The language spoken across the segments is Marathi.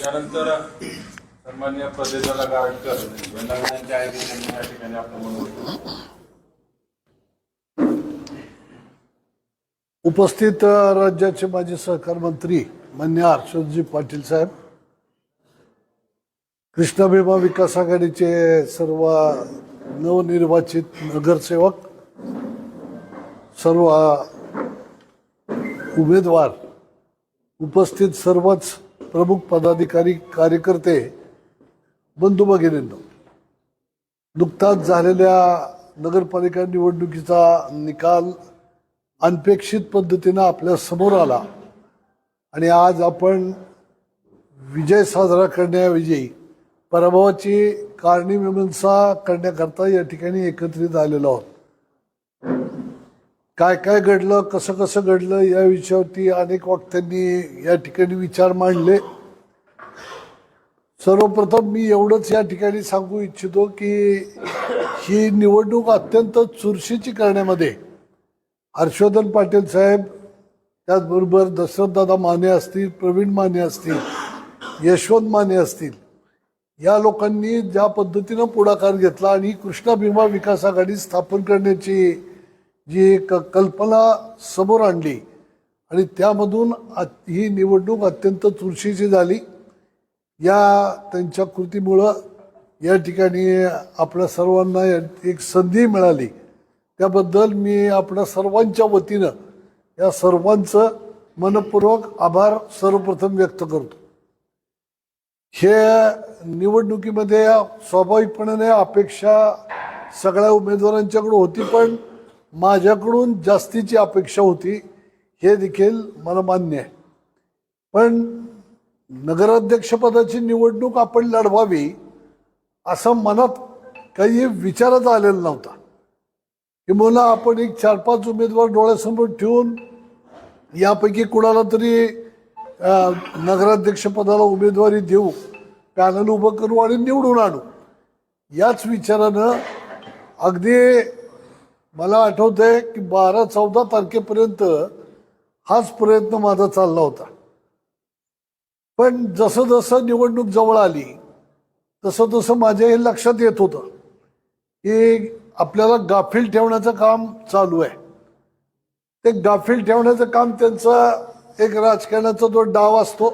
त्यानंतर सन्माननीय प्रदेशाला गाडकर यांच्या आयोजनाने या ठिकाणी आपण म्हणून उपस्थित राज्याचे माजी सहकार मंत्री मान्य हर्षदजी पाटील साहेब, कृष्णा भीमा विकास आघाडीचे सर्व नवनिर्वाचित नगरसेवक, सर्व उमेदवार, उपस्थित सर्वच प्रमुख पदाधिकारी, कार्यकर्ते, बंधू भगिनींनो, नुकताच झालेल्या नगरपालिका निवडणुकीचा निकाल अनपेक्षित पद्धतीनं आपल्या समोर आला आणि आज आपण विजय साजरा करण्याऐवजी पराभवाची कारणीमीमांसा करण्याकरता या ठिकाणी एकत्रित आलेलो आहोत. काय काय घडलं, कसं कसं घडलं या विषयावरती अनेक वक्त्यांनी या ठिकाणी विचार मांडले. सर्वप्रथम मी एवढंच या ठिकाणी सांगू इच्छितो की ही निवडणूक अत्यंत चुरशीची करण्यामध्ये हर्षवर्धन पाटील साहेब, त्याचबरोबर दशरथदादा माने असतील, प्रवीण माने असतील, यशवंत माने असतील, या लोकांनी ज्या पद्धतीनं पुढाकार घेतला आणि कृष्णा भीमा विकास आघाडी स्थापन करण्याची जी कल्पना समोर आणली आणि त्यामधून ही निवडणूक अत्यंत चुरशीची झाली. या त्यांच्या कृतीमुळं या ठिकाणी आपल्या सर्वांना एक संधी मिळाली. त्याबद्दल मी आपल्या सर्वांच्या वतीनं या सर्वांचं मनपूर्वक आभार सर्वप्रथम व्यक्त करतो. हे निवडणुकीमध्ये स्वाभाविकपणे अपेक्षा सगळ्या उमेदवारांच्याकडून होती, पण माझ्याकडून जास्तीची अपेक्षा होती, हे देखील मला मान्य आहे. पण नगराध्यक्षपदाची निवडणूक आपण लढवावी असं मनात काही विचारच आलेला नव्हता. किंवा आपण एक 4-5 उमेदवार डोळ्यासमोर ठेवून यापैकी कुणाला तरी नगराध्यक्षपदाला उमेदवारी देऊ, पॅनल उभं करू आणि निवडून आणू, याच विचारानं अगदी मला आठवतंय की 12-14 तारखेपर्यंत हाच प्रयत्न माझा चालला होता. पण जसं जसं निवडणूक जवळ आली तसं तसं माझ्या हे लक्षात येत होतं की आपल्याला गाफील ठेवण्याचं काम चालू आहे. ते गाफील ठेवण्याचं काम त्यांचा एक राजकारणाचा जो डाव असतो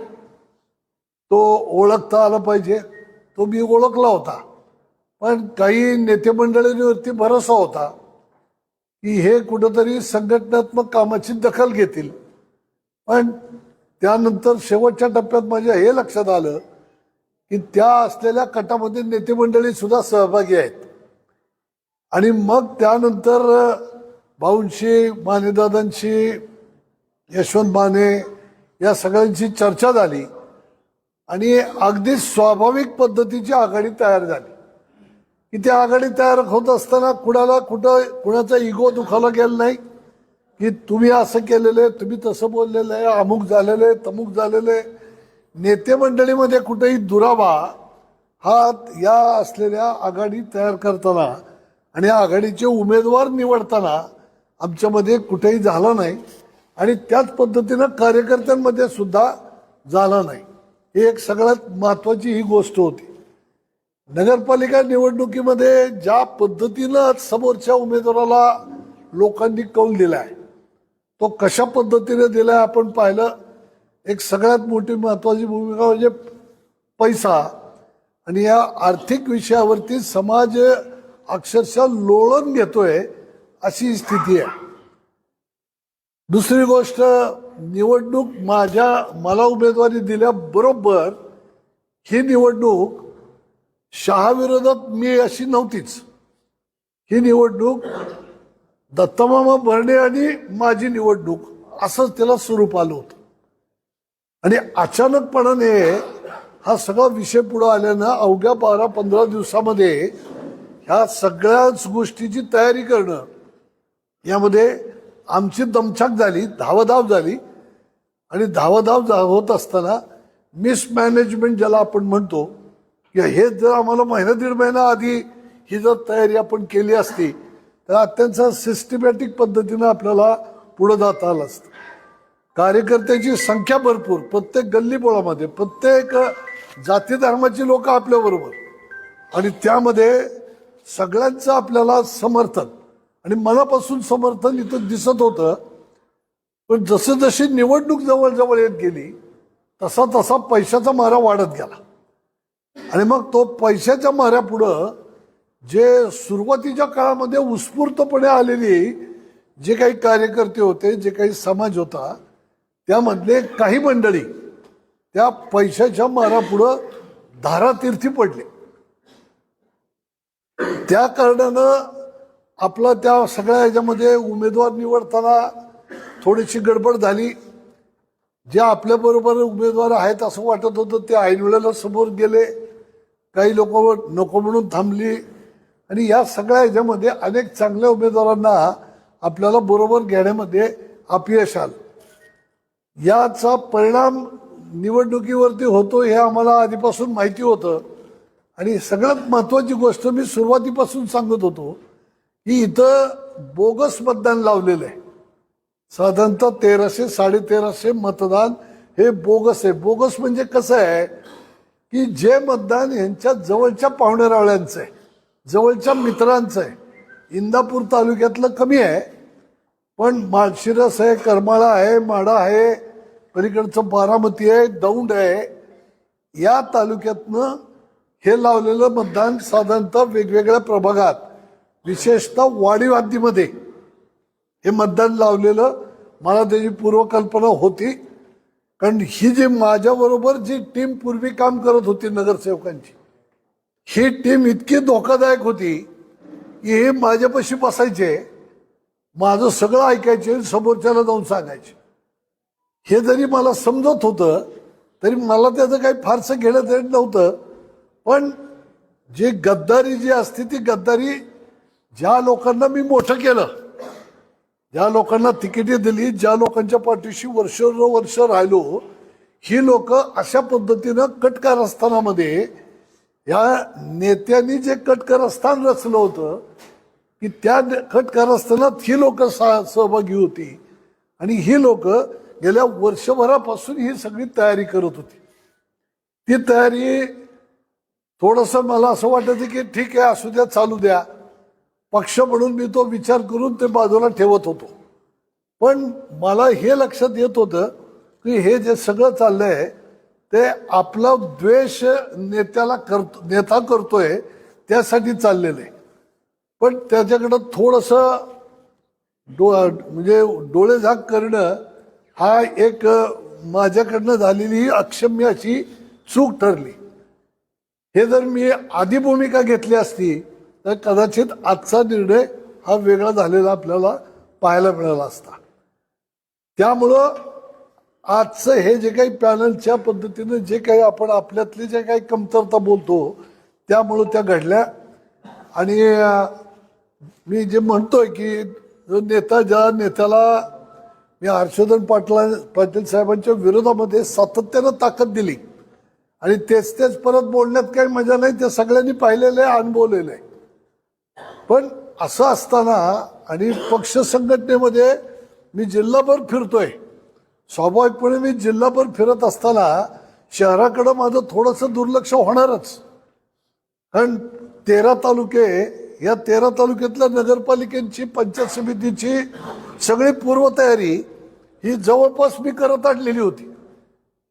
तो ओळखता आला पाहिजे. तो मी ओळखला होता, पण काही नेते मंडळींवरती भरोसा होता की हे कुठंतरी संघटनात्मक कामाची दखल घेतील. पण त्यानंतर शेवटच्या टप्प्यात माझ्या हे लक्षात आलं की त्या असलेल्या गटामध्ये नेते मंडळी सुद्धा सहभागी आहेत. आणि मग त्यानंतर भाऊंशी, मानेदादांशी, यशवंत माने या सगळ्यांची चर्चा झाली आणि अगदी स्वाभाविक पद्धतीची आघाडी तयार झाली. की ती आघाडी तयार होत असताना कुणाचा इगो दुखावला गेला नाही की तुम्ही असं केलेलं आहे, तुम्ही तसं बोललेलं आहे, अमुक झालेलं आहे, तमुक झालेलं आहे. नेते मंडळीमध्ये कुठेही दुरावा हा या असलेल्या आघाडी तयार करताना आणि आघाडीचे उमेदवार निवडताना आमच्यामध्ये कुठेही झाला नाही आणि त्याच पद्धतीनं कार्यकर्त्यांमध्ये सुद्धा झाला नाही. ही एक सगळ्यात महत्वाची ही गोष्ट होती. नगरपालिका निवडणुकीमध्ये ज्या पद्धतीनं समोरच्या उमेदवाराला लोकांनी कौल दिलाय, तो कशा पद्धतीने दिलाय आपण पाहिलं. एक सगळ्यात मोठी महत्वाची भूमिका म्हणजे पैसा, आणि या आर्थिक विषयावरती समाज अक्षरशः लोळण घेतोय अशी स्थिती आहे. दुसरी गोष्ट, निवडणूक मला उमेदवारी दिल्याबरोबर ही निवडणूक शहा विरोधात मी अशी नव्हतीच. ही निवडणूक दत्तमामा भरणे आणि माझी निवडणूक असंच त्याला स्वरूप आलं होतं. आणि अचानकपणाने हा सगळा विषय पुढे आल्यानं अवघ्या 12-15 दिवसामध्ये ह्या सगळ्याच गोष्टीची तयारी करणं, यामध्ये आमची दमछाक झाली, धावाधाव झाली. आणि धावाधाव होत असताना मिसमॅनेजमेंट ज्याला आपण म्हणतो, की हे जर आम्हाला महिना-दीड महिना आधी ही जर तयारी आपण केली असती तर अत्यंत सिस्टमॅटिक पद्धतीनं आपल्याला पुढे जाता आलं असतं. कार्यकर्त्याची संख्या भरपूर, प्रत्येक गल्लीबोळामध्ये, प्रत्येक जाती धर्माची लोक आपल्याबरोबर, आणि त्यामध्ये सगळ्यांचं आपल्याला समर्थन आणि मनापासून समर्थन इथं दिसत होतं. पण जसं जशी निवडणूक जवळ येत गेली तसा तसा पैशाचा मारा वाढत गेला. आणि मग तो पैशाच्या माऱ्यापुढं जे सुरुवातीच्या काळामध्ये उत्स्फूर्तपणे आलेली जे काही कार्यकर्ते होते, जे काही समाज होता, त्यामधले काही मंडळी त्या पैशाच्या मारापुढं धारातीर्थी पडले. त्या कारणानं आपला त्या सगळ्या ह्याच्यामध्ये उमेदवार निवडताना थोडीशी गडबड झाली. जे आपल्याबरोबर उमेदवार आहेत असं वाटत होतं ते ऐन वेळेला समोर गेले, काही लोक नको म्हणून थांबली, आणि या सगळ्या ह्याच्यामध्ये अनेक चांगल्या उमेदवारांना आपल्याला बरोबर घेण्यामध्ये अपयश आलं. याचा परिणाम निवडणुकीवरती होतो हे आम्हाला आधीपासून माहिती होतं. आणि सगळ्यात महत्वाची गोष्ट मी सुरुवातीपासून सांगत होतो की इथं बोगस मतदान लावलेलं आहे. साधारणतः 1300-1350 मतदान हे बोगस आहे. बोगस म्हणजे कसं आहे की जे मतदान यांच्या जवळच्या पाहुणेरावळ्यांचं आहे, जवळच्या मित्रांचं आहे. इंदापूर तालुक्यातलं कमी आहे, पण माळशिरस आहे, करमाळा आहे, माढा आहे, पलीकडचं बारामती आहे, दौंड आहे, या तालुक्यातनं हे लावलेलं मतदान साधारणतः वेगवेगळ्या प्रभागात, विशेषतः वाडीव हद्दीमध्ये हे मतदान लावलेलं. मला त्याची पूर्वकल्पना होती, कारण ही जी माझ्याबरोबर जी टीम पूर्वी काम करत होती नगरसेवकांची, ही टीम इतकी धोकादायक होती की हे माझ्यापाशी बसायचे, माझं सगळं ऐकायचे, समोरच्याला जाऊन सांगायचे. हे जरी मला समजत होतं तरी मला त्याचं काही फारसं घेणं देणं नव्हतं. पण जी गद्दारी जी असते ती गद्दारी, ज्या लोकांना मी मोठं केलं, ज्या लोकांना तिकिटे दिली, ज्या लोकांच्या पाठीशी वर्ष राहिलो, ही लोक अशा पद्धतीनं कटकारस्थानामध्ये, या नेत्यांनी जे कटकारस्थान रचलं होतं की त्या कटकारस्थानात ही लोक सहभागी होती. आणि ही लोक गेल्या वर्षभरापासून ही सगळी तयारी करत होती. ती तयारी थोडंसं मला असं वाटायचं की ठीक आहे, असू द्या, चालू द्या, पक्ष म्हणून मी तो विचार करून ते बाजूला ठेवत होतो. पण मला हे लक्षात येत होतं की हे जे सगळं चाललंय ते आपला द्वेष नेता करतोय त्यासाठी चाललेलं आहे. पण त्याच्याकडं थोडंसं म्हणजे डोळे झाक करणं हा एक माझ्याकडनं झालेली अक्षम्य अशी चूक ठरली. हे जर मी आधी भूमिका घेतली असती तर कदाचित आजचा निर्णय हा वेगळा झालेला आपल्याला पाहायला मिळाला असता. त्यामुळं आजचं हे जे काही पॅनलच्या पद्धतीनं जे काही आपण आपल्यातले जे काही कमतरता बोलतो त्यामुळं त्या घडल्या. आणि मी जे म्हणतोय की ज्या नेत्याला मी हर्षवर्धन पाटील साहेबांच्या विरोधामध्ये सातत्यानं ताकद दिली आणि तेच परत बोलण्यात काही मजा नाही, ते सगळ्यांनी पाहिलेलं आहे, अनुभवलेलं आहे. पण असं असताना आणि पक्ष संघटनेमध्ये मी जिल्हाभर फिरतोय, स्वाभाविकपणे मी जिल्हाभर फिरत असताना शहराकडं माझं थोडंसं दुर्लक्ष होणारच. कारण 13 तालुके, या 13 तालुक्यातल्या नगरपालिकेची, पंचायत समितीची सगळी पूर्वतयारी ही जवळपास मी करत आणलेली होती.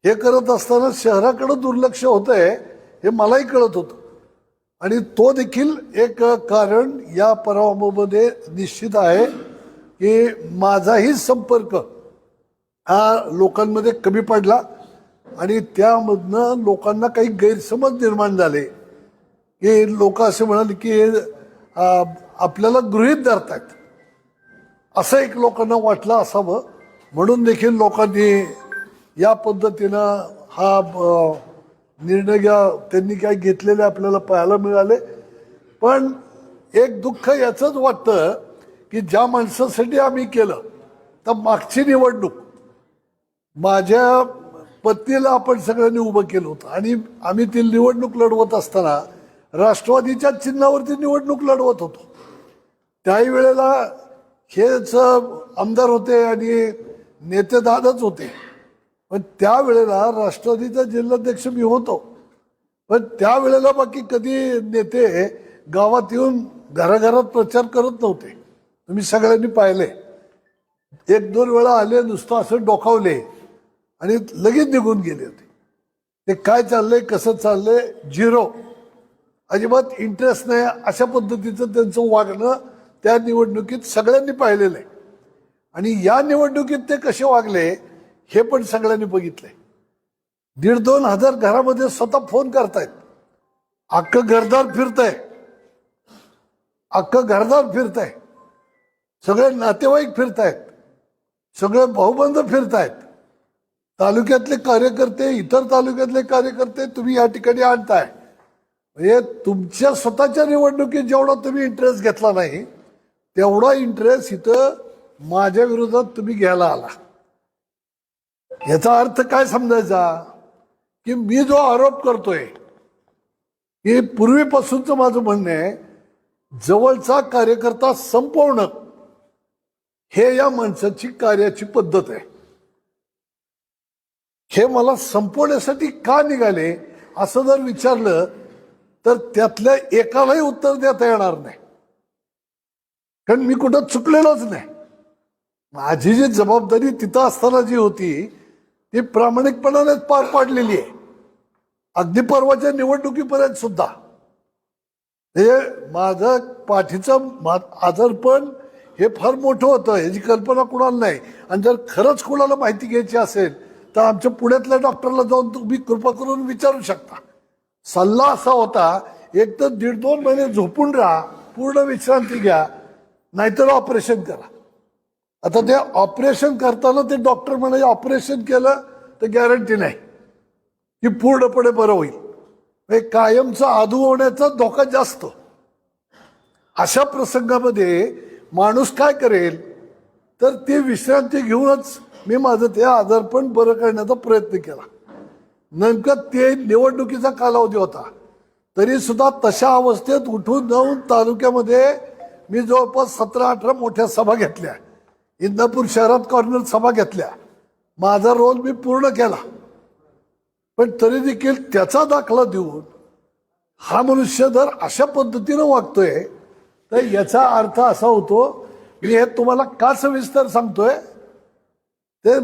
हे करत असताना शहराकडं दुर्लक्ष होतंय हे मलाही कळत होतं. आणि तो देखील एक कारण या पराभवामध्ये निश्चित आहे की माझाही संपर्क हा लोकांमध्ये कमी पडला आणि त्यामधनं लोकांना काही गैरसमज निर्माण झाले की लोक असे म्हणाले की आपल्याला गृहीत धरतायत, असं एक लोकांना वाटलं असावं, म्हणून देखील लोकांनी या पद्धतीनं हा निर्णय त्यांनी काय घेतलेले आपल्याला पाहायला मिळाले. पण एक दुःख याचंच वाटतं की ज्या माणसासाठी आम्ही केलं, तर मागची निवडणूक माझ्या पत्नीला आपण सगळ्यांनी उभं केलं होतं आणि आम्ही ती निवडणूक लढवत असताना राष्ट्रवादीच्या चिन्हावरती निवडणूक लढवत होतो. त्याही वेळेला हेच आमदार होते आणि नेते दादाच होते. पण त्यावेळेला राष्ट्रवादीचा जिल्हाध्यक्ष मी होतो पण त्यावेळेला बाकी कधी नेते गावात येऊन घराघरात प्रचार करत नव्हते. तुम्ही सगळ्यांनी पाहिले. एक दोन वेळा आले, नुसतं असं डोकावले आणि लगेच निघून गेले होते. ते काय चाललंय, कसं चाललंय, झिरो. अजिबात इंटरेस्ट नाही. अशा पद्धतीचं त्यांचं वागणं त्या निवडणुकीत सगळ्यांनी पाहिलेलं आहे. आणि या निवडणुकीत ते कसे वागले हे पण सगळ्यांनी बघितलंय. 1,500-2 हजार घरामध्ये स्वतः फोन करतायत. अख्खं घरदार फिरतंय, अख्खं घरदार फिरतंय, सगळे नातेवाईक फिरतायत, सगळे भाऊबंद फिरतायत, तालुक्यातले कार्यकर्ते, इतर तालुक्यातले कार्यकर्ते तुम्ही या ठिकाणी आणताय. म्हणजे तुमच्या स्वतःच्या निवडणुकीत जेवढा तुम्ही इंटरेस्ट घेतला नाही तेवढा इंटरेस्ट इथं माझ्या विरोधात तुम्ही घ्यायला आला. याचा अर्थ काय समजायचा की मी जो आरोप करतोय की पूर्वीपासूनच माझं म्हणणं आहे, जवळचा कार्यकर्ता संपवणं हे या माणसाची कार्याची पद्धत आहे. हे मला संपवण्यासाठी का निघाले असं जर विचारलं तर त्यातल्या एकालाही उत्तर देता येणार नाही, कारण मी कुठं चुकलेलोच नाही. माझी जी जबाबदारी तिथं असताना जी होती ती प्रामाणिकपणानेच पार पाडलेली आहे, अगदी परवाच्या निवडणुकीपर्यंत सुद्धा. हे माझं पाठीचं आजारपण हे फार मोठं होतं, याची कल्पना कुणाला नाही. आणि जर खरंच कुणाला माहिती घ्यायची असेल तर आमच्या पुण्यातल्या डॉक्टरला जाऊन तुम्ही कृपा करून विचारू शकता. सल्ला असा होता, एक तर 1.5-2 महिने झोपून राहा, पूर्ण विश्रांती घ्या, नाहीतर ऑपरेशन करा. आता ते ऑपरेशन करताना ते डॉक्टर म्हणाले ऑपरेशन केलं तर गॅरंटी नाही की पूर्णपणे बरं होईल. हे कायमचा आधू होण्याचा धोका जास्त. अशा प्रसंगामध्ये माणूस काय करेल तर ते विश्रांती घेऊनच मी माझं ते आजारपण बरं करण्याचा प्रयत्न केला. नेमकं ते निवडणुकीचा कालावधी होता, तरी सुद्धा तशा अवस्थेत उठून जाऊन तालुक्यामध्ये मी जवळपास 17-18 मोठ्या सभा घेतल्या. इंदापूर शहरात कॉर्नर सभा घेतल्या. माझा रोल मी पूर्ण केला. पण तरी देखील त्याचा दाखला देऊन हा मनुष्य जर अशा पद्धतीनं वागतोय तर याचा अर्थ असा होतो, मी हे तुम्हाला का सविस्तर सांगतोय, ते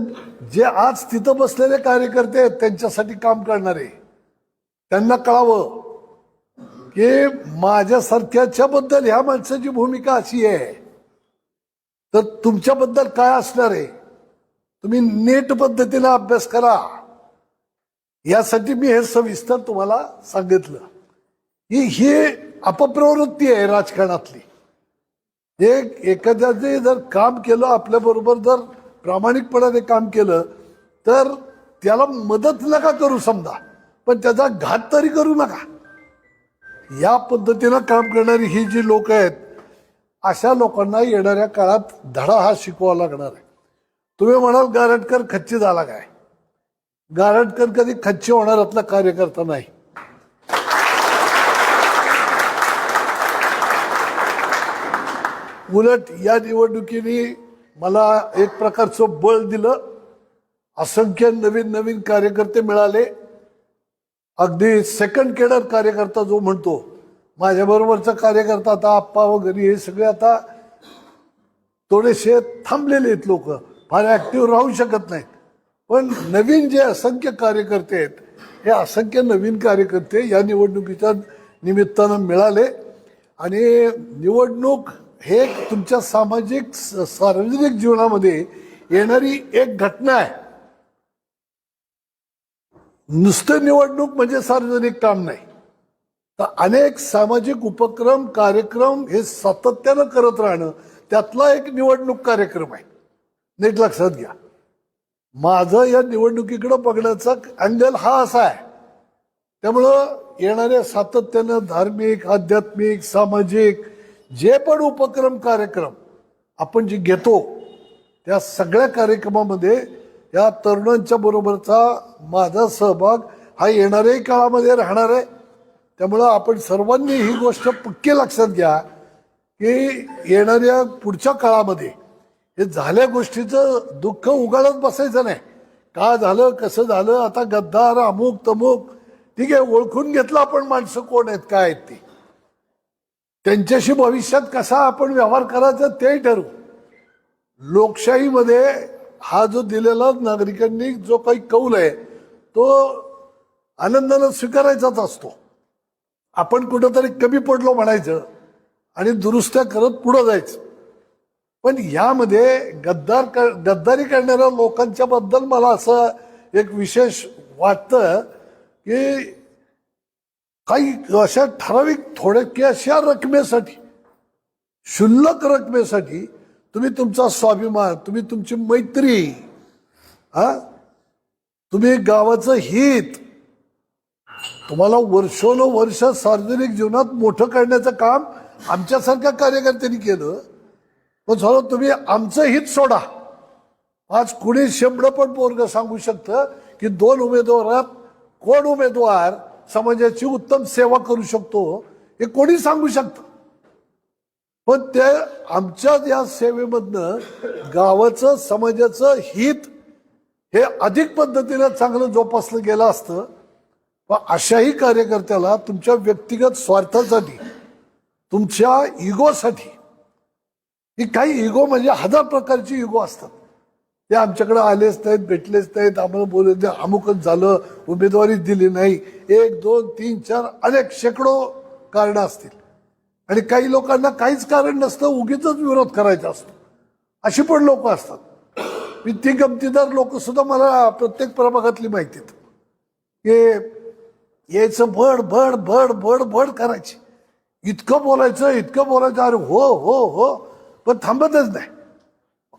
जे आज तिथं बसलेले कार्यकर्ते आहेत त्यांच्यासाठी काम करणारे त्यांना कळावं की माझ्यासारख्याच्या बद्दल ह्या माणसाची भूमिका अशी आहे, तर तुमच्याबद्दल काय असणार आहे. तुम्ही नीट पद्धतीने अभ्यास करा. यासाठी मी हे सविस्तर तुम्हाला सांगितलं की ही अपप्रवृत्ती आहे राजकारणातली. एखाद्याने जर काम केलं, आपल्या बरोबर जर प्रामाणिकपणाने काम केलं तर त्याला मदत नका करू समजा, पण त्याचा घात तरी करू नका. या पद्धतीनं काम करणारी ही जी लोक आहेत, अशा लोकांना येणाऱ्या काळात धडा हा शिकवावा लागणार आहे. तुम्ही म्हणाल गारटकर खच्ची झाला काय? गारटकर कधी खच्ची होणारातला कार्यकर्ता नाही. उलट या निवडणुकीने मला एक प्रकारचं बळ दिलं. असंख्य नवीन नवीन कार्यकर्ते मिळाले. अगदी सेकंड केडर कार्यकर्ता जो म्हणतो, माझ्याबरोबरचा कार्यकर्ता आता आप्पा वगैरे हे सगळे आता थोडेसे थांबलेले आहेत. लोक फार ऍक्टिव्ह राहू शकत नाहीत. पण नवीन जे असंख्य कार्यकर्ते आहेत, हे असंख्य नवीन कार्यकर्ते या निवडणुकीच्या निमित्तानं मिळाले. आणि निवडणूक हे तुमच्या सामाजिक सार्वजनिक जीवनामध्ये येणारी एक घटना आहे. नुसतं निवडणूक म्हणजे सार्वजनिक काम नाही, तर अनेक सामाजिक उपक्रम कार्यक्रम हे सातत्यानं करत राहणं, त्यातला एक निवडणूक कार्यक्रम आहे. नीट लक्षात घ्या. माझं या निवडणुकीकडे बघण्याचा अँगल हा असा आहे. त्यामुळं येणाऱ्या सातत्यानं धार्मिक, आध्यात्मिक, सामाजिक जे पण उपक्रम कार्यक्रम आपण जे घेतो, त्या सगळ्या कार्यक्रमामध्ये या तरुणांच्या बरोबरचा माझा सहभाग हा येणाऱ्याही काळामध्ये राहणार आहे. त्यामुळं आपण सर्वांनी ही गोष्ट पक्की लक्षात घ्या की येणाऱ्या पुढच्या काळामध्ये हे झाल्या गोष्टीचं दुःख उगाळत बसायचं नाही. का झालं, कसं झालं, आता गद्दार अमुक तमुक ठीक आहे, ओळखून घेतलं आपण माणसं कोण आहेत, काय आहेत ती, त्यांच्याशी भविष्यात कसा आपण व्यवहार करायचा तेही ठरवू. लोकशाहीमध्ये हा जो दिलेला नागरिकांनी जो काही कौल आहे तो आनंदानं स्वीकारायचाच असतो. आपण कुठंतरी कमी पडलो म्हणायचं आणि दुरुस्त्या करत पुढं जायचं. पण यामध्ये गद्दारी करणाऱ्या लोकांच्या बद्दल मला असं एक विशेष वाटतं की काही अशा ठराविक थोड्याशा रकमेसाठी, क्षुल्लक रकमेसाठी तुम्ही तुमचा स्वाभिमान, तुम्ही तुमची मैत्री, तुम्ही गावाचं हित, तुम्हाला वर्षोनवर्ष सार्वजनिक जीवनात मोठं करण्याचं काम आमच्यासारख्या कार्यकर्त्यांनी केलं. पण झालं तुम्ही आमचं हित सोडा. आज कुणी शेंबडं पण पोरग सांगू शकतं की 2 उमेदवारात कोण उमेदवार समाजाची उत्तम सेवा करू शकतो हे कोणी सांगू शकतं. पण ते आमच्या या सेवेमधनं गावाचं, समाजाचं हित हे अधिक पद्धतीने चांगलं जोपासलं गेलं असतं. पण अशाही कार्यकर्त्याला तुमच्या व्यक्तिगत स्वार्थासाठी, तुमच्या इगोसाठी, ही काही इगो म्हणजे 1000 प्रकारची इगो असतात. ते आमच्याकडे आलेच नाहीत, भेटलेच नाहीत, आम्हाला बोलत नाही, अमुकच झालं, उमेदवारीच दिली नाही, 1, 2, 3, 4 अनेक शेकडो कारणं असतील. आणि काही लोकांना काहीच कारण नसतं, उगीच विरोध करायचा असतो. अशी पण लोक असतात. मी ती गमतीदार लोक सुद्धा मला प्रत्येक प्रभागातली माहिती आहेत की यायचं भड भड भड भड भड करायची, इतकं बोलायचं, अरे हो हो हो, पण थांबतच नाही.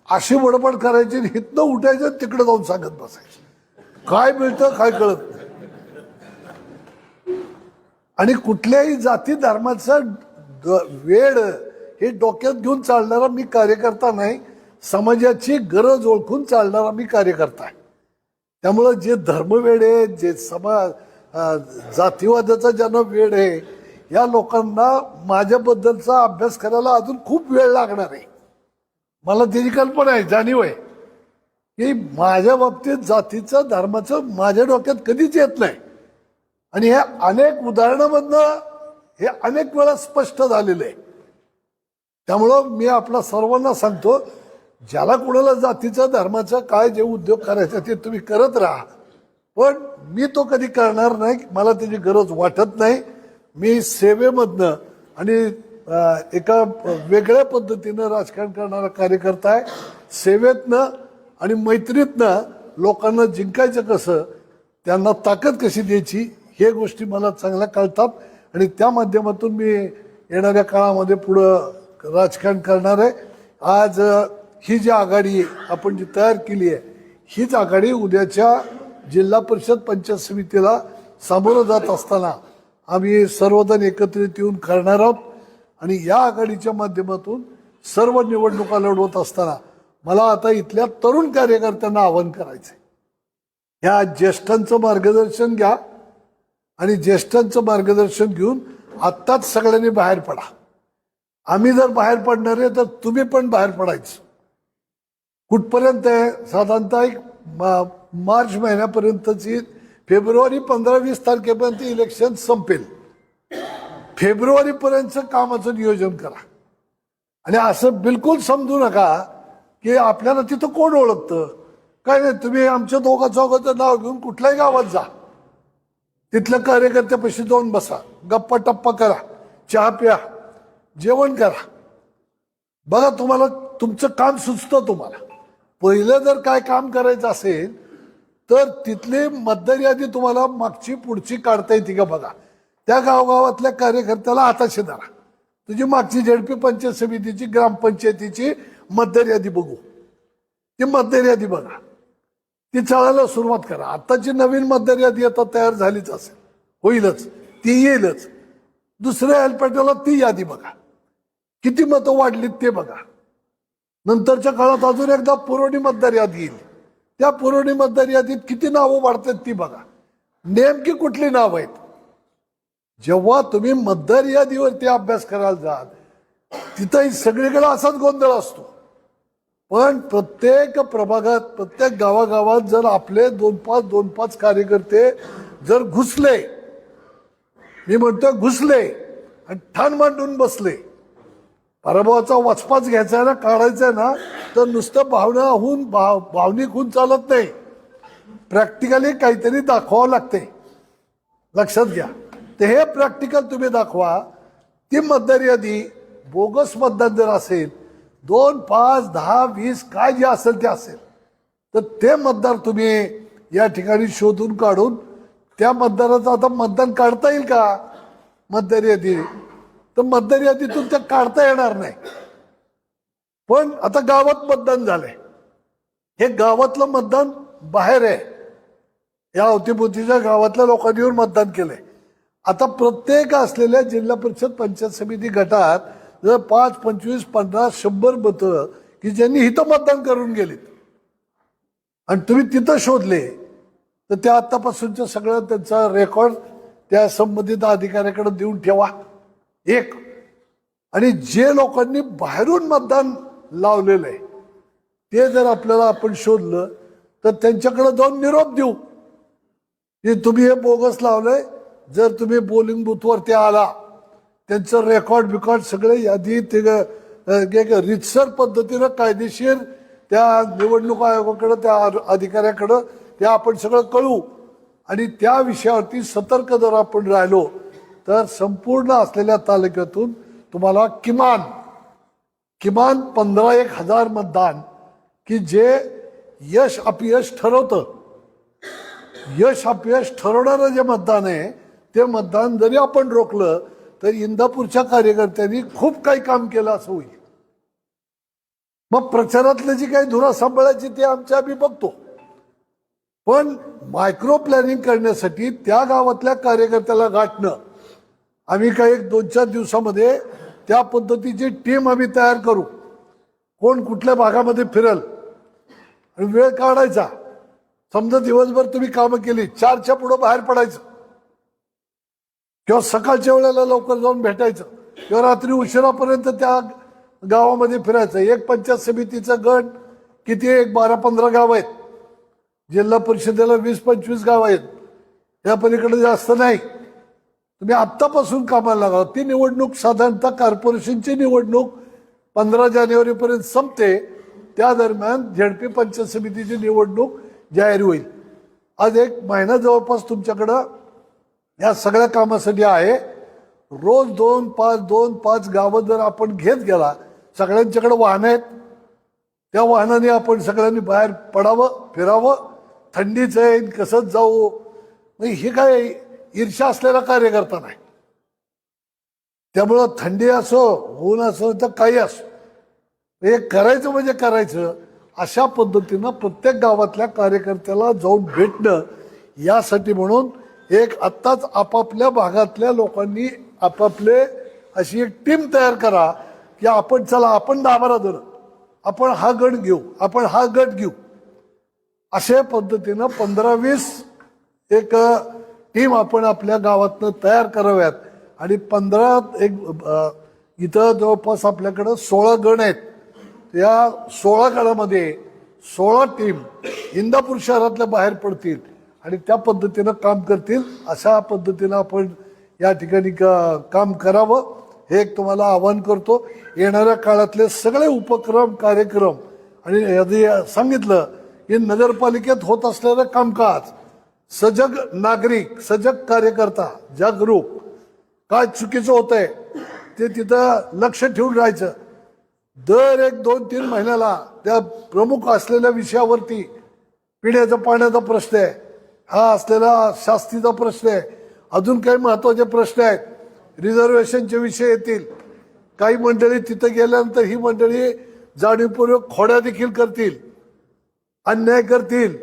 अशी बडबड करायची, हितनं उठायचं, तिकडे जाऊन सांगत बसायचं. काय मिळतं काय कळत नाही. आणि कुठल्याही जाती धर्माचं वेळ हे डोक्यात घेऊन चालणारा मी कार्यकर्ता नाही. समाजाची गरज ओळखून चालणारा मी कार्यकर्ता आहे. त्यामुळं जे धर्मवेड आहे, जे जातीवादाचा ज्यांना वेळ आहे, या लोकांना माझ्याबद्दलचा अभ्यास करायला अजून खूप वेळ लागणार आहे. मला त्याची कल्पना आहे, जाणीव आहे की माझ्या बाबतीत जातीचं, धर्माचं माझ्या डोक्यात कधीच येत नाही. आणि हे अनेक उदाहरणामधनं हे अनेक वेळा स्पष्ट झालेलं आहे. त्यामुळं मी आपल्या सर्वांना सांगतो, ज्याला कुणाला जातीचं, धर्माचं काय जे उद्योग करायचं ते तुम्ही करत राहा, पण मी तो कधी करणार नाही. मला त्याची गरज वाटत नाही. मी सेवेमधनं आणि एका वेगळ्या पद्धतीनं राजकारण करणारा कार्यकर्ता आहे. सेवेतनं आणि मैत्रीतनं लोकांना जिंकायचं कसं, त्यांना ताकद कशी द्यायची, हे गोष्टी मला चांगल्या कळतात. आणि त्या माध्यमातून मी येणाऱ्या काळामध्ये पुढं राजकारण करणार आहे. आज ही जी आघाडी आपण जी तयार केली आहे, हीच आघाडी उद्याच्या जिल्हा परिषद पंचायत समितीला सामोरं जात असताना आम्ही सर्वजण एकत्रित येऊन करणार आहोत. आणि या आघाडीच्या माध्यमातून सर्व निवडणुका लढवत असताना मला आता इथल्या तरुण कार्यकर्त्यांना आवाहन करायचंय, ह्या ज्येष्ठांचं मार्गदर्शन घ्या आणि ज्येष्ठांचं मार्गदर्शन घेऊन आत्ताच सगळ्यांनी बाहेर पडा. आम्ही जर बाहेर पडणार आहे तर तुम्ही पण बाहेर पडायचं. कुठपर्यंत आहे, साधारणतः एक मार्च महिन्यापर्यंतची, फेब्रुवारी 15-20 तारखेपर्यंत इलेक्शन संपेल. फेब्रुवारीपर्यंतचं कामाचं नियोजन करा. आणि असं बिलकुल समजू नका की आपल्याला तिथं कोण ओळखतं, काय नाही, तुम्ही आमच्या दोघांचं नाव घेऊन कुठल्याही गावात जा, तिथल्या कार्यकर्त्यापाशी जाऊन बसा, गप्पा टप्पा करा, चहा प्या, जेवण करा. बघा, तुम्हाला तुमचं काम सुचतं. तुम्हाला पहिलं जर काय काम करायचं असेल तर तिथली मतदार यादी तुम्हाला मागची पुढची काढता येते का बघा. त्या गावगावातल्या कार्यकर्त्याला हाताशी धरा, तुझी मागची झेडपी पंचायत समितीची, ग्रामपंचायतीची मतदार यादी बघू, ती मतदार यादी बघा, ती चालायला सुरुवात करा. आताची नवीन मतदार यादी आता तयार झालीच असेल, होईलच, ती येईलच. दुसऱ्या हेल्पेटला ती यादी बघा, किती मतं वाढलीत ते बघा. नंतरच्या काळात अजून एकदा पुरवणी मतदार यादी येईल, त्या पुरवणी मतदार यादीत किती नावं वाढतात ती बघा, नेमकी कुठली नावं आहेत. जेव्हा तुम्ही मतदार यादीवरती अभ्यास करायला जाल तिथं सगळीकडे असाच गोंधळ असतो. पण प्रत्येक प्रभागात, प्रत्येक गावागावात जर आपले 2-5 कार्यकर्ते जर घुसले मी म्हणतोय घुसले आणि ठाण मांडून बसले. पराभवाचा वचपाच घ्यायचा ना, काढायचा ना, तर नुसतं भावनिक होऊन चालत नाही. प्रॅक्टिकली काहीतरी दाखवावं लागते, लक्षात घ्या. ते हे प्रॅक्टिकल तुम्ही दाखवा. ती मतदार यादी बोगस मतदान जर असेल 2, 5, 10, 20 काय जे असेल ते असेल, तर ते मतदार तुम्ही या ठिकाणी शोधून काढून त्या मतदाराचं आता मतदान काढता येईल का मतदार यादी, तर मतदार यादीतून ते काढता येणार नाही. पण आता गावात मतदान झालंय, हे गावातलं मतदान बाहेर आहे, या अवतीभोवतीच्या गावातल्या लोकांनी येऊन मतदान केलंय. आता प्रत्येक असलेल्या जिल्हा परिषद पंचायत समिती गटात जर 5, 25, 50, 100 मतं की ज्यांनी इथं मतदान करून गेलीत आणि तुम्ही तिथं शोधले, तर त्या आतापासूनचं सगळं त्यांचा रेकॉर्ड त्या संबंधित अधिकाऱ्याकडे देऊन ठेवा. एक, आणि जे लोकांनी बाहेरून मतदान लावलेलं आहे ते जर आपल्याला आपण शोधलं तर त्यांच्याकडे जाऊन निरोप देऊ की तुम्ही हे बोगस लावलंय. जर तुम्ही पोलिंग बूथवरती आला, त्यांचं रेकॉर्ड सगळे यादी ते रितसर पद्धतीनं कायदेशीर त्या निवडणूक आयोगाकडे त्या अधिकाऱ्याकडं ते आपण सगळं कळू आणि त्या विषयावरती सतर्क जर आपण राहिलो तर संपूर्ण असलेल्या तालुक्यातून तुम्हाला किमान 15,000 मतदान की जे यश अपयश ठरवतं. यश अपयश ठरवणारं जे मतदान आहे ते मतदान जरी आपण रोखलं तर इंदापूरच्या कार्यकर्त्यांनी खूप काही काम केलं असं होईल. मग प्रचारातलं जी काही धुरा सांभाळायची ते आमच्या आम्ही बघतो, पण मायक्रो प्लॅनिंग करण्यासाठी त्या गावातल्या कार्यकर्त्याला गाठणं, आम्ही काही 1-2-4 दिवसामध्ये त्या पद्धतीची टीम आम्ही तयार करू. कोण कुठल्या भागामध्ये फिरल आणि वेळ काढायचा. समजा दिवसभर तुम्ही कामं केली, 4च्या पुढं बाहेर पडायचं किंवा सकाळच्या वेळेला लवकर जाऊन भेटायचं किंवा रात्री उशिरापर्यंत त्या गावामध्ये फिरायचं. एक पंचायत समितीचा गट किती, 12-15 गाव आहेत. जिल्हा परिषदेला 20-25 गाव आहेत. या पलीकडे जास्त नाही. तुम्ही आत्तापासून कामाला लागा. ती निवडणूक साधारणतः कॉर्पोरेशनची निवडणूक 15 जानेवारीपर्यंत संपते. त्या दरम्यान झेडपी पंचायत समितीची निवडणूक जाहीर होईल. आज 1 महिना जवळपास तुमच्याकडं या सगळ्या कामासाठी आहे. रोज 2-5 गावं जर आपण घेत गेला, सगळ्यांच्याकडे वाहनं आहेत, त्या वाहनाने आपण सगळ्यांनी बाहेर पडावं, फिरावं. थंडीच आहे, कसंच जाऊ. हे काय ईर्ष्या असलेला कार्यकर्ता नाही. त्यामुळं थंडी असो, ऊन असो, तर काही असो, हे करायचं म्हणजे करायचं. अशा पद्धतीनं प्रत्येक गावातल्या कार्यकर्त्याला जाऊन भेटणं, यासाठी म्हणून एक आत्ताच आपापल्या भागातल्या लोकांनी आपापले अशी एक टीम तयार करा की आपण चला, आपण 10-12 जण, आपण हा गट घेऊ, आपण हा गट घेऊ. अशा पद्धतीनं 15-20 एक टीम आपण आपल्या गावातनं तयार कराव्यात. आणि 15 इथं जवळपास आपल्याकडं 16 गण आहेत. या 16 गणामध्ये 16 टीम इंदापूर शहरातल्या बाहेर पडतील आणि त्या पद्धतीनं काम करतील. अशा पद्धतीनं आपण या ठिकाणी काम करावं, हे एक तुम्हाला आवाहन करतो. येणाऱ्या काळातले सगळे उपक्रम, कार्यक्रम आणि सांगितलं की नगरपालिकेत होत असलेलं कामकाज, सजग नागरिक, सजग कार्यकर्ता, जागरूक, काय चुकीचं होतंय ते तिथं लक्ष ठेवून राहायचं. दर 1-2-3 महिन्याला त्या प्रमुख असलेल्या विषयावरती, पिण्याचा पाण्याचा प्रश्न आहे, हा असलेला शास्तीचा प्रश्न आहे, अजून काही महत्वाचे प्रश्न आहेत, रिझर्वेशनचे विषय येतील. काही मंडळी तिथं गेल्यानंतर ही मंडळी जाणीवपूर्वक खोड्या देखील करतील, अन्याय करतील.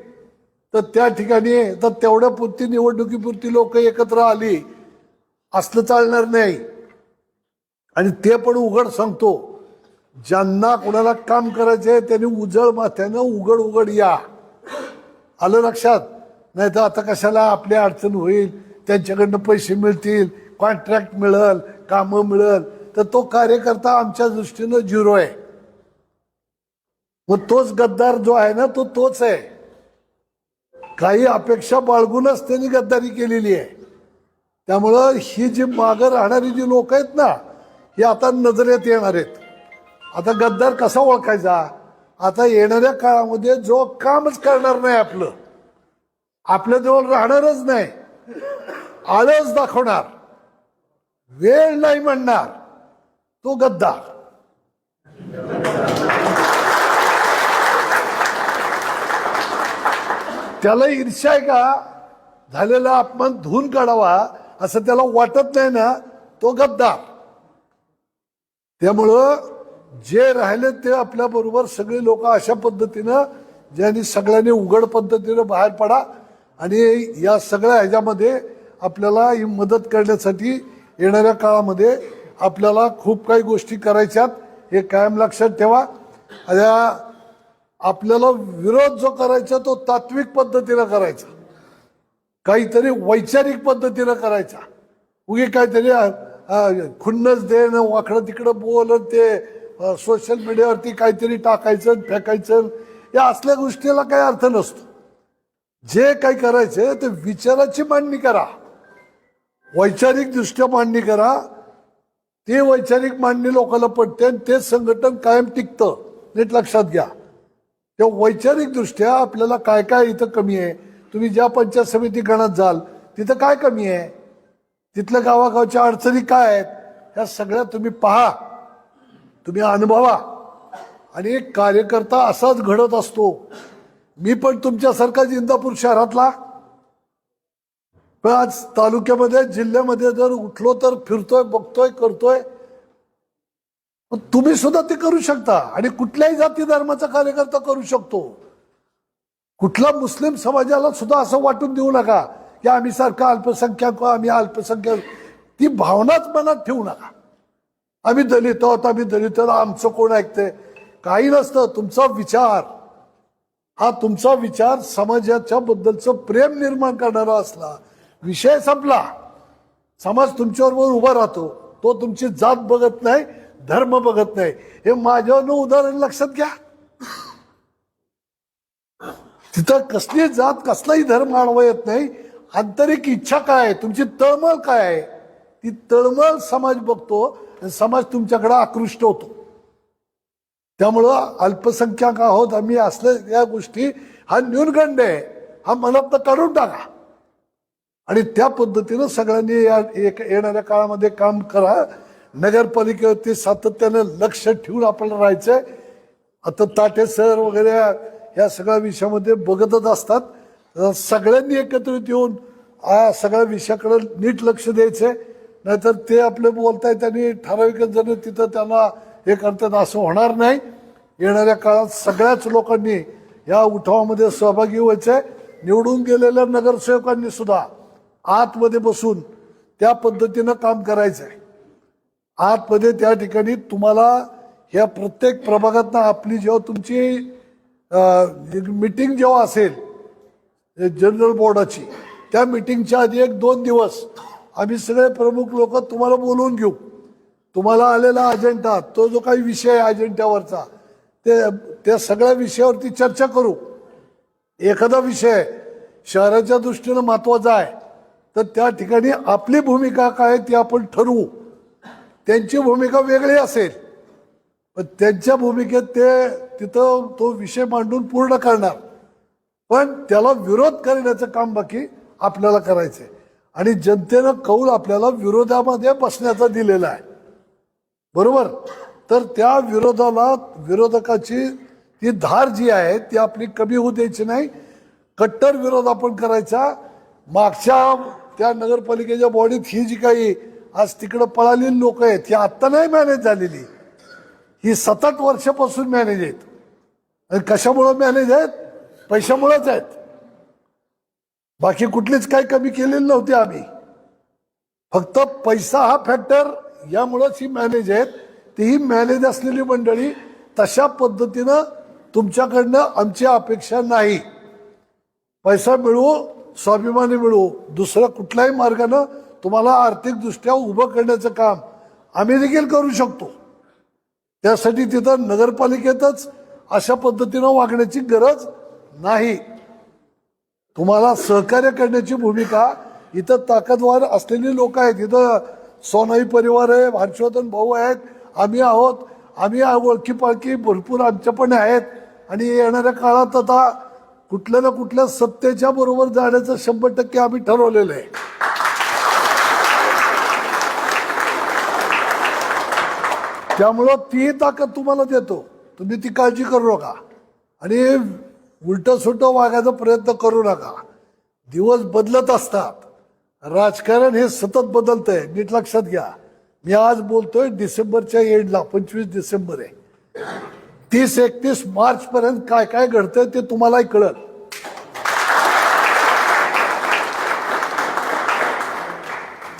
तर त्या ठिकाणी तर तेवढ्या पुरती निवडणुकीपुरती लोक एकत्र आली, असलं चालणार नाही. आणि ते पण उघड सांगतो, ज्यांना कोणाला काम करायचंय त्यांनी उजळ माथ्यानं उघड या. आलं लक्षात? नाही तर आता कशाला आपली अडचण होईल, त्यांच्याकडनं पैसे मिळतील, कॉन्ट्रॅक्ट मिळेल, कामं मिळेल, तर तो कार्यकर्ता आमच्या दृष्टीनं 0 आहे. मग तोच गद्दार जो आहे ना, तो तोच आहे. काही अपेक्षा बाळगूनच त्यांनी गद्दारी केलेली आहे. त्यामुळं ही जी मागं राहणारी जी लोक आहेत ना, ही आता नजरेत येणार आहेत. आता गद्दार कसा ओळखायचा? आता येणाऱ्या काळामध्ये जो कामच करणार नाही, आपल्या जवळ राहणारच नाही, आळस दाखवणार, वेळ नाही म्हणणार, तो गद्दार. त्याला ईर्ष्या आहे का? झालेला अपमान धुवून काढावा असं त्याला वाटत नाही ना, तो गद्दार. त्यामुळं जे राहिले ते आपल्या बरोबर सगळे लोक अशा पद्धतीनं ज्यांनी सगळ्यांनी उघड पद्धतीनं बाहेर पडा आणि या सगळ्या ह्याच्यामध्ये आपल्याला ही मदत करण्यासाठी येणाऱ्या काळामध्ये आपल्याला खूप काही गोष्टी करायच्यात, हे कायम लक्षात ठेवा. आपल्याला विरोध जो करायचा तो तात्विक पद्धतीनं करायचा, काहीतरी वैचारिक पद्धतीनं करायचा. उगी काहीतरी खुन्नस देणं, वाकडं तिकडं बोलत ते सोशल मीडियावरती काहीतरी टाकायचं फेकायचं, या असल्या गोष्टीला काही अर्थ नसतो. जे काही करायचे ते विचाराची मांडणी करा, वैचारिक दृष्ट्या मांडणी करा. ते वैचारिक मांडणी लोकांना पडते आणि ते संघटन कायम टिकतं. नीट लक्षात घ्या. त्या वैचारिक दृष्ट्या आपल्याला काय काय इथं कमी आहे. तुम्ही ज्या पंचायत समिती गणात जाल तिथं काय कमी आहे, तिथल्या गावागावच्या अडचणी काय आहेत, ह्या सगळ्या तुम्ही पहा, तुम्ही अनुभवा. आणि एक कार्यकर्ता असाच घडत असतो. मी पण तुमच्यासारखाच इंदापूर शहरातला, पण आज तालुक्यामध्ये जिल्ह्यामध्ये जर उठलो तर फिरतोय, बघतोय, करतोय. तुम्ही सुद्धा ते करू शकता आणि कुठल्याही जाती धर्माचा कार्यकर्ता करू शकतो. कुठला मुस्लिम समाजाला सुद्धा असं वाटून देऊ नका की आम्ही सारखा अल्पसंख्याक, आम्ही अल्पसंख्याक. ती भावनाच मनात ठेवू नका. आम्ही दलित आहोत, आम्ही दलित आहोत, आमचं कोण ऐकतंय. काही नसतं. तुमचा विचार हा तुमचा विचार समाजाच्या बद्दलचं प्रेम निर्माण करणारा असला, विषय संपला. समाज तुमच्याबरोबर उभा राहतो. तो तुमची जात बघत नाही, धर्म बघत नाही. हे माझ्यावरनं उदाहरण लक्षात घ्या. तिथं कसली जात कसलाही धर्म आडवा येत नाही. आंतरिक इच्छा काय आहे, तुमची तळमळ काय आहे, ती तळमळ समाज बघतो आणि समाज तुमच्याकडे आकृष्ट होतो. त्यामुळं अल्पसंख्याक आहोत आम्ही असल्या या गोष्टी हा न्यूनगंड आहे, हा मनात काढून टाका आणि त्या पद्धतीनं सगळ्यांनी येणाऱ्या काळामध्ये काम करा. नगरपालिकेवरती सातत्यानं लक्ष ठेवून आपल्याला राहायचंय. आता ताटे सर वगैरे या सगळ्या विषयामध्ये बघतच असतात. सगळ्यांनी एकत्रित येऊन सगळ्या विषयाकडे नीट लक्ष द्यायचंय. नाहीतर ते आपले बोलताय त्यांनी ठराविक जण तिथं त्यांना हे करतात असं होणार नाही. येणाऱ्या काळात सगळ्याच लोकांनी या उठावामध्ये सहभागी व्हायचंय. निवडून गेलेल्या नगरसेवकांनी सुद्धा आतमध्ये बसून त्या पद्धतीनं काम करायचंय. आतमध्ये त्या ठिकाणी तुम्हाला ह्या प्रत्येक प्रभागातनं आपली जेव्हा तुमची मीटिंग जेव्हा असेल जनरल बोर्डाची, त्या मीटिंगच्या आधी 1-2 दिवस आम्ही सगळे प्रमुख लोक तुम्हाला बोलवून घेऊ. तुम्हाला आलेला अजेंडा, तो जो काही विषय आहे अजेंड्यावरचा, त्या सगळ्या विषयावरती चर्चा करू. एखादा विषय शहराच्या दृष्टीनं महत्वाचा आहे तर त्या ठिकाणी आपली भूमिका काय ती आपण ठरवू. त्यांची भूमिका वेगळी असेल पण त्यांच्या भूमिकेत ते तिथं तो विषय मांडून पूर्ण करणार. पण त्याला विरोध करण्याचं काम बाकी आपल्याला करायचंय आणि जनतेनं कौल आपल्याला विरोधामध्ये बसण्याचा दिलेला आहे. बरोबर. तर त्या विरोधकाची ती धार जी आहे ती आपली कमी होऊ द्यायची नाही. कट्टर विरोध आपण करायचा. मागच्या त्या नगरपालिकेच्या बॉडीत ही जी काही आज तिकडं पळालेली लोक आहेत ही आत्ता नाही मॅनेज झालेली, ही 7-8 वर्षापासून मॅनेज आहेत. आणि कशामुळं मॅनेज आहेत? पैशामुळेच आहेत. बाकी कुठलीच काही कमी केलेली नव्हती आम्ही. फक्त पैसा हा फॅक्टर यामुळेच ही मॅनेज आहेत. तीही मॅनेज असलेली मंडळी तशा पद्धतीनं तुमच्याकडनं आमची अपेक्षा नाही. पैसा मिळवू, स्वाभिमानी मिळवू, दुसऱ्या कुठल्याही मार्गानं तुम्हाला आर्थिकदृष्ट्या उभं करण्याचं काम आम्ही देखील करू शकतो. त्यासाठी तिथं नगरपालिकेतच अशा पद्धतीनं वागण्याची गरज नाही. तुम्हाला सहकार्य करण्याची भूमिका इथं ताकदवार असलेली लोक आहेत. इथं सोनाई परिवार आहे, हर्षवर्धन भाऊ आहेत, आम्ही आहोत. आम्ही ओळखी पाळखी भरपूर आमच्या पण आहेत. आणि येणाऱ्या काळात आता कुठल्या ना कुठल्या सत्तेच्या बरोबर जाण्याचं 100% आम्ही ठरवलेलं आहे. त्यामुळं ती ताकद तुम्हाला देतो, तुम्ही ती काळजी करू नका आणि उलट सुलट वागायचा प्रयत्न करू नका. दिवस बदलत असतात, राजकारण हे सतत बदलतंय, नीट लक्षात घ्या. मी आज बोलतोय डिसेंबरच्या एंडला, 25 डिसेंबर आहे. 30-31 मार्च पर्यंत काय काय घडतंय ते तुम्हालाही कळलं.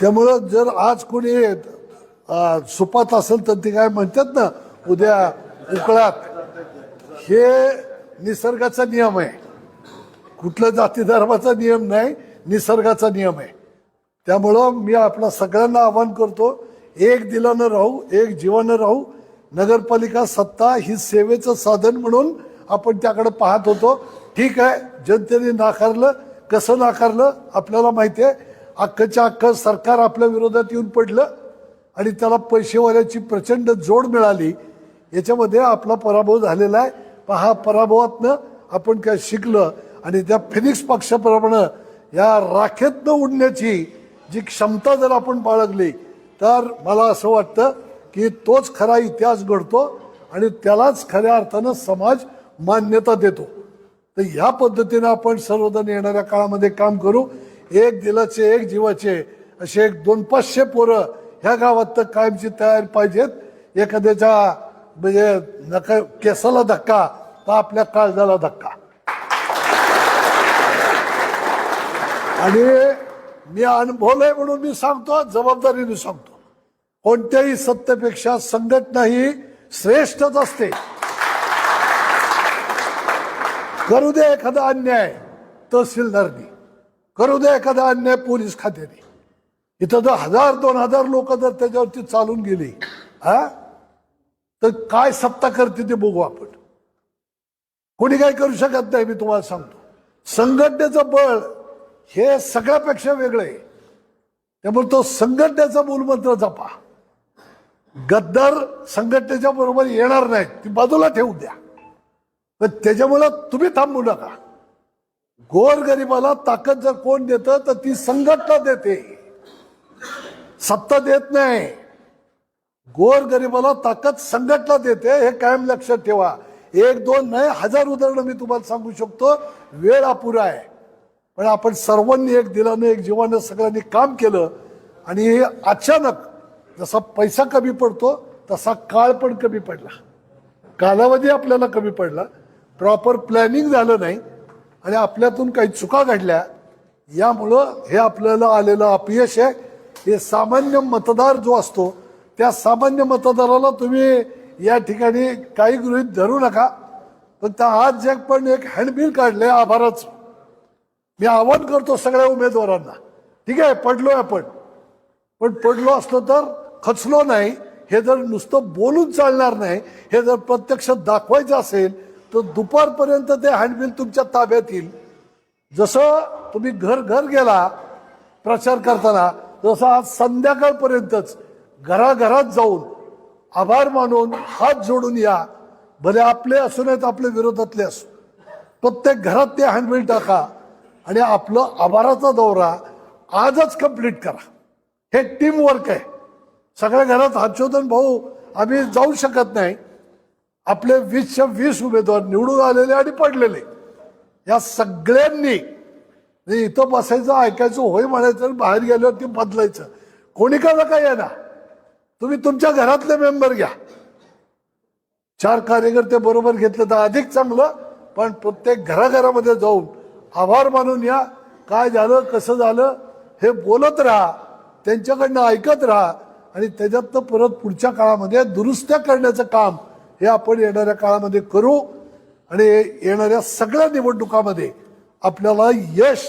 त्यामुळं जर आज कोणी सुपात असेल तर ते काय म्हणतात ना, उद्या उकळात, हे निसर्गाचा नियम आहे. कुठल्या जाती धर्माचा नियम नाही, निसर्गाचा नियम आहे. त्यामुळं मी आपल्या सगळ्यांना आवाहन करतो, एक दिलानं राहू, एक जीवानं राहू. नगरपालिका सत्ता ही सेवेचं साधन म्हणून आपण त्याकडे पाहत होतो. ठीक आहे, जनतेने नाकारलं, कसं नाकारलं आपल्याला माहिती आहे. अख्खच्या अख्खं सरकार आपल्या विरोधात येऊन पडलं आणि त्याला पैसेवाल्याची प्रचंड जोड मिळाली. याच्यामध्ये आपला पराभव झालेला आहे. हा पराभवातनं आपण काय शिकलं आणि त्या फिनिक्स पक्षाप्रमाणे या राखेतनं उडण्याची जी क्षमता जर आपण बाळगली तर मला असं वाटतं की तोच खरा इतिहास घडतो आणि त्यालाच खऱ्या अर्थानं समाज मान्यता देतो. तर ह्या पद्धतीनं आपण सर्वजण येणाऱ्या काळामध्ये काम करू. एक दिलाचे एक जीवाचे असे 200-500 पोरं ह्या गावात तर कायमची तयार पाहिजेत. एखाद्याच्या म्हणजे नका केसाला धक्का तर आपल्या काळजाला धक्का. आणि मी अनुभवलंय म्हणून मी सांगतो, जबाबदारीने सांगतो, कोणत्याही सत्तेपेक्षा संघटना ही श्रेष्ठच असते. करू दे एखादा अन्याय तहसीलदारनी, करू दे एखादा अन्याय पोलीस खात्याने. इथं जर 1000-2000 लोक जर त्याच्यावरती चालून गेली तर काय सत्ता करते ते बघू आपण. कोणी काही करू शकत नाही. मी तुम्हाला सांगतो, संघटनेचं बळ हे सगळ्यापेक्षा वेगळं आहे. त्यामुळे तो संघटनेचा मूलमंत्र जपा. गद्दार संघटनेच्या बरोबर येणार नाहीत, ती बाजूला ठेवू द्या. पण त्याच्यामुळे तुम्ही थांबू नका. गोरगरिबाला ताकद जर कोण देतं तर ती संघटना देते, सत्ता देत नाही. गोरगरिबाला ताकद संघटना देते, हे कायम लक्षात ठेवा. 1-2 नाही, 1000 उदाहरणं मी तुम्हाला सांगू शकतो. वेळ अपुरा आहे, पण आपण सर्वांनी एक दिलानं एक जीवानं सगळ्यांनी काम केलं आणि अचानक जसा पैसा कमी पडतो तसा काळ पण कमी पडला, कालावधी आपल्याला कमी पडला. प्रॉपर प्लॅनिंग झालं नाही आणि आपल्यातून काही चुका घडल्या. यामुळं हे आपल्याला आलेलं अपयश आहे. हे सामान्य मतदार जो असतो त्या सामान्य मतदाराला तुम्ही या ठिकाणी काही गृहीत धरू नका. पण त्या आज जे पण एक हँडबिल काढले आभारच मी आवाहन करतो सगळ्या उमेदवारांना. ठीक आहे, पडलोय आपण, पण पडलो असलो तर खचलो नाही. हे जर नुसतं बोलून चालणार नाही, हे जर प्रत्यक्ष दाखवायचं असेल तर दुपारपर्यंत ते हँडबिल तुमच्या ताब्यात येईल. जसं तुम्ही घर घर गेला प्रचार करताना, तसं आज संध्याकाळपर्यंतच घराघरात जाऊन आभार मानून हात जोडून या. भले आपले असू नाहीत आपले विरोधातले असू, प्रत्येक घरात ते हँडबिल टाका आणि आपलं आभाराचा दौरा आजच कंप्लीट करा. हे टीम वर्क आहे. सगळ्या घरात हर्षवर्धन भाऊ आम्ही जाऊ शकत नाही. आपले 20च्या 20 उमेदवार निवडून आलेले आणि पडलेले, या सगळ्यांनी इथं बसायचं, ऐकायचं, होय म्हणायचं आणि बाहेर गेल्यावर ते बदलायचं. कोणी का नका येणार, तुम्ही तुमच्या घरातले मेंबर घ्या. 4 कार्यकर्ते बरोबर घेतले तर अधिक चांगलं. पण प्रत्येक घराघरामध्ये जाऊन आभार मानून या. काय झालं, कसं झालं हे बोलत राहा, त्यांच्याकडनं ऐकत राहा आणि त्याच्यातनं परत पुढच्या काळामध्ये दुरुस्त्या करण्याचं काम हे आपण येणाऱ्या काळामध्ये करू. आणि येणाऱ्या सगळ्या निवडणुकामध्ये आपल्याला यश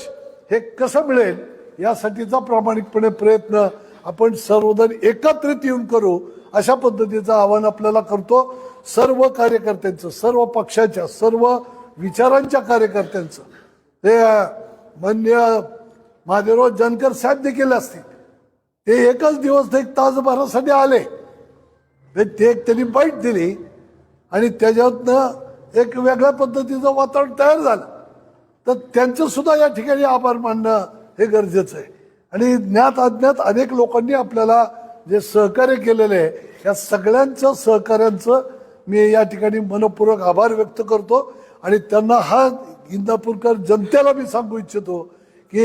हे कसं मिळेल यासाठीचा प्रामाणिकपणे प्रयत्न आपण सर्वजण एकत्रित येऊन करू, अशा पद्धतीचं आवाहन आपल्याला करतो. सर्व कार्यकर्त्यांचं, सर्व पक्षाच्या, सर्व विचारांच्या कार्यकर्त्यांचं, ते मान्य महादेवराव जानकर साहेब देखील असतील, ते एकच दिवस एक तासभरासाठी आले, ते त्यांनी बाईट दिली आणि त्याच्यातनं एक वेगळ्या पद्धतीचं वातावरण तयार झालं. तर त्यांचं सुद्धा या ठिकाणी आभार मानणं हे गरजेचं आहे. आणि ज्ञात अज्ञात अनेक लोकांनी आपल्याला जे सहकार्य केलेलं आहे, या सगळ्यांचं सहकार्यांचं मी या ठिकाणी मनपूर्वक आभार व्यक्त करतो. आणि त्यांना हा इंदापूरकर जनतेला मी सांगू इच्छितो की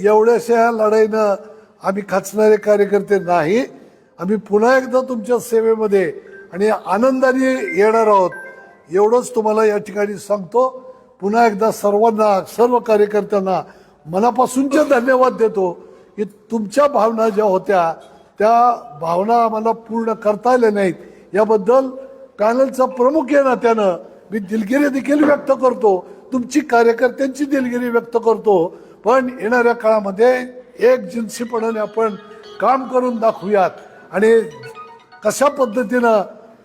एवढ्याशा लढाईनं आम्ही खचणारे कार्यकर्ते नाही. आम्ही पुन्हा एकदा तुमच्या सेवेमध्ये आणि आनंदाने येणार आहोत, एवढंच तुम्हाला या ठिकाणी सांगतो. पुन्हा एकदा सर्वांना, सर्व कार्यकर्त्यांना मनापासूनचे धन्यवाद देतो की तुमच्या भावना ज्या होत्या त्या भावना आम्हाला पूर्ण करता आल्या नाहीत, याबद्दल पॅनलचा प्रमुख या नात्यानं मी दिलगिरी देखील व्यक्त करतो, तुमची कार्यकर्त्यांची दिलगिरी व्यक्त करतो. पण येणाऱ्या काळामध्ये एकजिनसीपणाने आपण काम करून दाखवूयात आणि कशा पद्धतीनं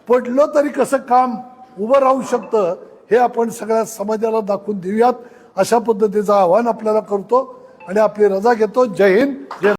पडलं तरी कसं काम उभं राहू शकतं हे आपण सगळ्या समाजाला दाखवून देऊयात, अशा पद्धतीचं आवाहन आपल्याला करतो आणि आपली रजा घेतो. जय हिंद, जय